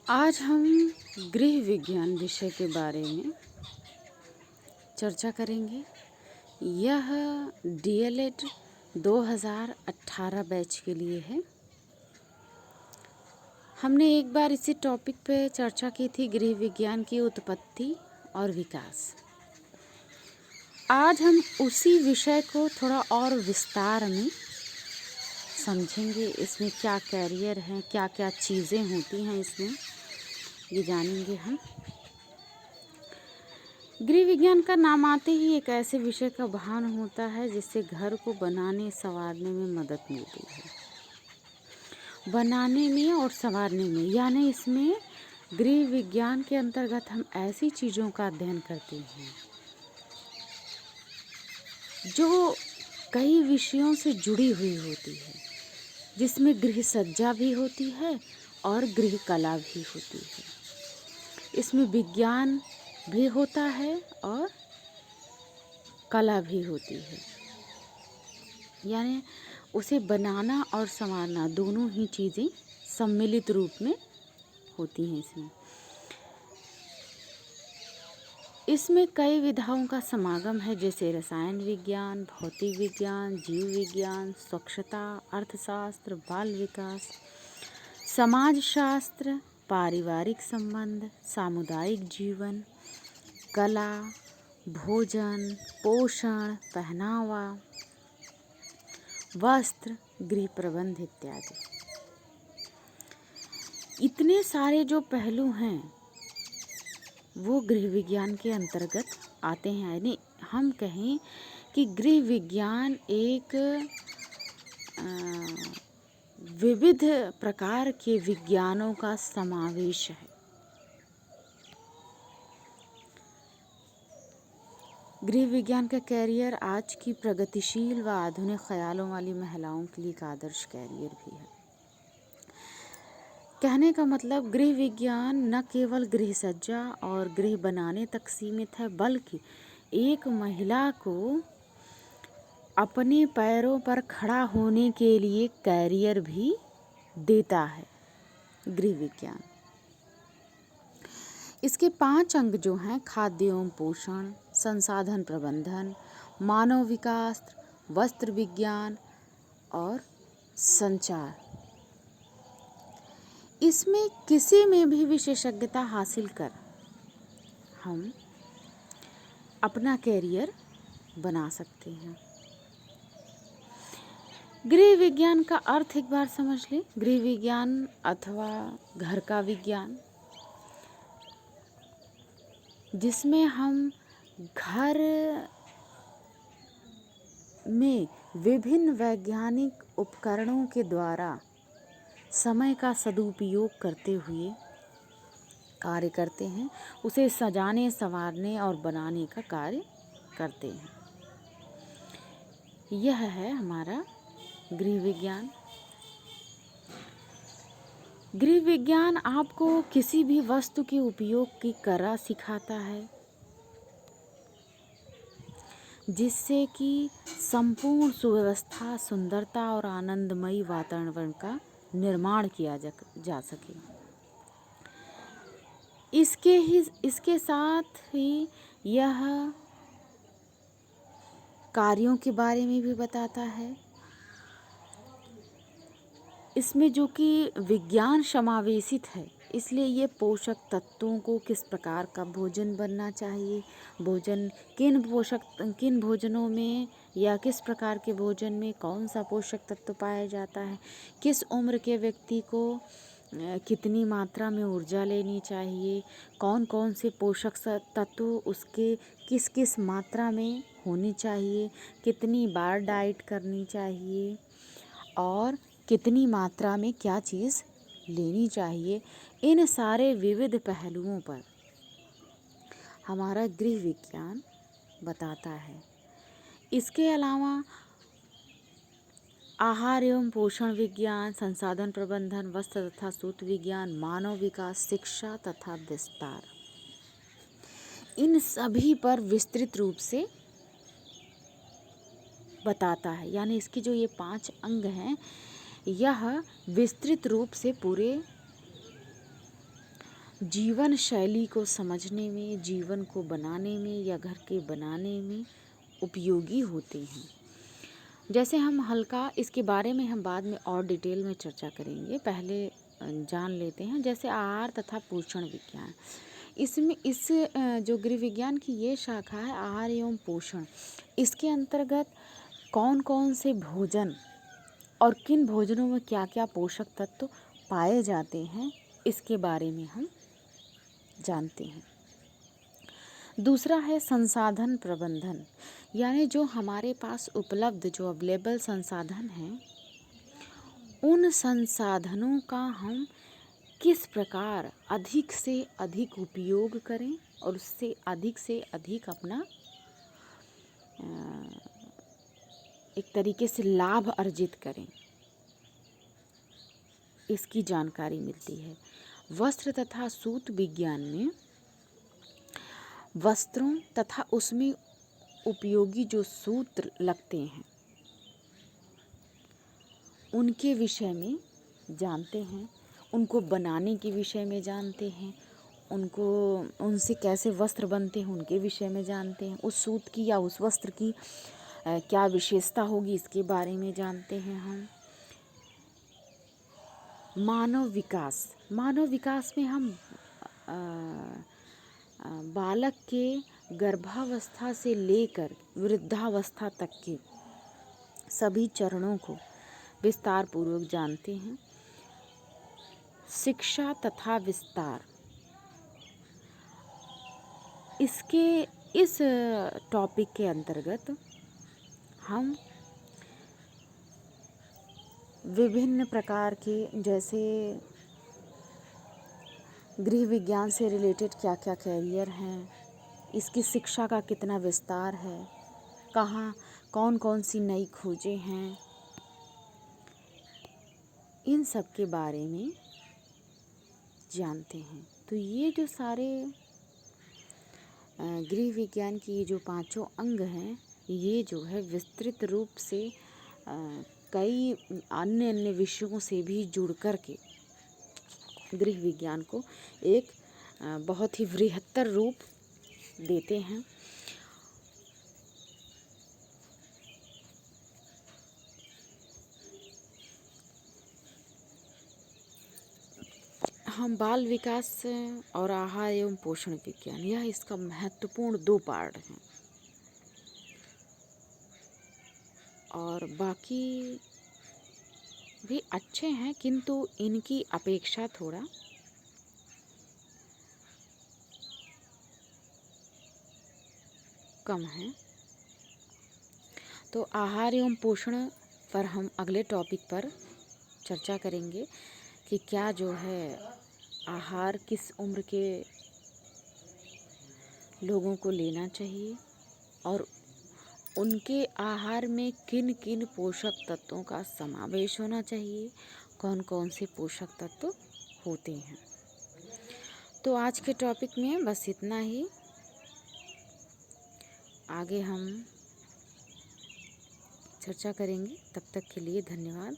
आज हम गृह विज्ञान विषय के बारे में चर्चा करेंगे। यह डीएलएड 2018 बैच के लिए है। हमने एक बार इसी टॉपिक पे चर्चा की थी, गृह विज्ञान की उत्पत्ति और विकास। आज हम उसी विषय को थोड़ा और विस्तार में समझेंगे। इसमें क्या कैरियर हैं, क्या क्या चीज़ें होती हैं इसमें, ये जानेंगे हम। गृह विज्ञान का नाम आते ही एक ऐसे विषय का भान होता है जिससे घर को बनाने संवारने में मदद मिलती है। बनाने में और संवारने में, यानी इसमें गृह विज्ञान के अंतर्गत हम ऐसी चीज़ों का अध्ययन करते हैं जो कई विषयों से जुड़ी हुई होती है, जिसमें गृह सज्जा भी होती है और गृह कला भी होती है। इसमें विज्ञान भी होता है और कला भी होती है, यानी उसे बनाना और संवारना दोनों ही चीज़ें सम्मिलित रूप में होती हैं। इसमें कई विधाओं का समागम है, जैसे रसायन विज्ञान, भौतिक विज्ञान, जीव विज्ञान, स्वच्छता, अर्थशास्त्र, बाल विकास, समाजशास्त्र, पारिवारिक संबंध, सामुदायिक जीवन, कला, भोजन, पोषण, पहनावा, वस्त्र, गृह प्रबंध इत्यादि। इतने सारे जो पहलू हैं वो गृह विज्ञान के अंतर्गत आते हैं। यानी हम कहें कि गृह विज्ञान एक विविध प्रकार के विज्ञानों का समावेश है। गृह विज्ञान का कैरियर आज की प्रगतिशील व आधुनिक ख्यालों वाली महिलाओं के लिए एक आदर्श कैरियर भी है। कहने का मतलब, गृह विज्ञान न केवल गृह सज्जा और गृह बनाने तक सीमित है, बल्कि एक महिला को अपने पैरों पर खड़ा होने के लिए कैरियर भी देता है गृह विज्ञान। इसके 5 अंग जो हैं, खाद्य एवं पोषण, संसाधन प्रबंधन, मानव विकास, वस्त्र विज्ञान और संचार, इसमें किसी में भी विशेषज्ञता हासिल कर हम अपना कैरियर बना सकते हैं। गृह विज्ञान का अर्थ एक बार समझ लें। गृह विज्ञान अथवा घर का विज्ञान, जिसमें हम घर में विभिन्न वैज्ञानिक उपकरणों के द्वारा समय का सदुपयोग करते हुए कार्य करते हैं, उसे सजाने, संवारने और बनाने का कार्य करते हैं। यह है हमारा गृह विज्ञान। गृह विज्ञान आपको किसी भी वस्तु के उपयोग की कला सिखाता है, जिससे कि संपूर्ण सुव्यवस्था, सुंदरता और आनंदमयी वातावरण का निर्माण किया जा सके। इसके साथ ही यह कार्यों के बारे में भी बताता है। इसमें जो कि विज्ञान समावेशित है, इसलिए ये पोषक तत्वों को किस प्रकार का भोजन बनना चाहिए, भोजन किन भोजनों में या किस प्रकार के भोजन में कौन सा पोषक तत्व पाया जाता है, किस उम्र के व्यक्ति को कितनी मात्रा में ऊर्जा लेनी चाहिए, कौन कौन से पोषक तत्व उसके किस किस मात्रा में होनी चाहिए, कितनी बार डाइट करनी चाहिए और कितनी मात्रा में क्या चीज़ लेनी चाहिए, इन सारे विविध पहलुओं पर हमारा गृह विज्ञान बताता है। इसके अलावा आहार एवं पोषण विज्ञान, संसाधन प्रबंधन, वस्त्र तथा सूत विज्ञान, मानव विकास, शिक्षा तथा विस्तार, इन सभी पर विस्तृत रूप से बताता है। यानी इसके जो ये 5 अंग हैं, यह विस्तृत रूप से पूरे जीवन शैली को समझने में, जीवन को बनाने में या घर के बनाने में उपयोगी होते हैं। जैसे हम हल्का इसके बारे में हम बाद में और डिटेल में चर्चा करेंगे, पहले जान लेते हैं। जैसे आहार तथा पोषण विज्ञान, इसमें जो गृह विज्ञान की ये शाखा है आहार एवं पोषण, इसके अंतर्गत कौन कौन से भोजन और किन भोजनों में क्या क्या पोषक तत्व पाए जाते हैं, इसके बारे में हम जानते हैं। दूसरा है संसाधन प्रबंधन, यानी जो हमारे पास उपलब्ध जो अवेलेबल संसाधन हैं, उन संसाधनों का हम किस प्रकार अधिक से अधिक उपयोग करें और उससे अधिक से अधिक अपना एक तरीके से लाभ अर्जित करें, इसकी जानकारी मिलती है। वस्त्र तथा सूत विज्ञान में वस्त्रों तथा उसमें उपयोगी जो सूत्र लगते हैं उनके विषय में जानते हैं, उनको बनाने के विषय में जानते हैं, उनसे कैसे वस्त्र बनते हैं उनके विषय में जानते हैं, उस सूत की या उस वस्त्र की क्या विशेषता होगी इसके बारे में जानते हैं हम। मानव विकास में हम बालक के गर्भावस्था से लेकर वृद्धावस्था तक के सभी चरणों को विस्तार पूर्वक जानते हैं। शिक्षा तथा विस्तार, इस टॉपिक के अंतर्गत हम विभिन्न प्रकार के, जैसे गृह विज्ञान से रिलेटेड क्या क्या कैरियर हैं, इसकी शिक्षा का कितना विस्तार है, कहाँ कौन कौन सी नई खोजें हैं, इन सब के बारे में जानते हैं। तो ये जो सारे गृह विज्ञान की ये जो पांचों अंग हैं, ये जो है विस्तृत रूप से कई अन्य विषयों से भी जुड़ कर के गृह विज्ञान को एक बहुत ही बृहत्तर रूप देते हैं। हम बाल विकास और आहार एवं पोषण विज्ञान, यह इसका महत्वपूर्ण 2 पार्ट हैं और बाकी भी अच्छे हैं, किंतु इनकी अपेक्षा थोड़ा कम है। तो आहार एवं पोषण पर हम अगले टॉपिक पर चर्चा करेंगे कि क्या जो है आहार किस उम्र के लोगों को लेना चाहिए और उनके आहार में किन किन पोषक तत्वों का समावेश होना चाहिए, कौन कौन से पोषक तत्व होते हैं। तो आज के टॉपिक में बस इतना ही, आगे हम चर्चा करेंगे। तब तक के लिए धन्यवाद।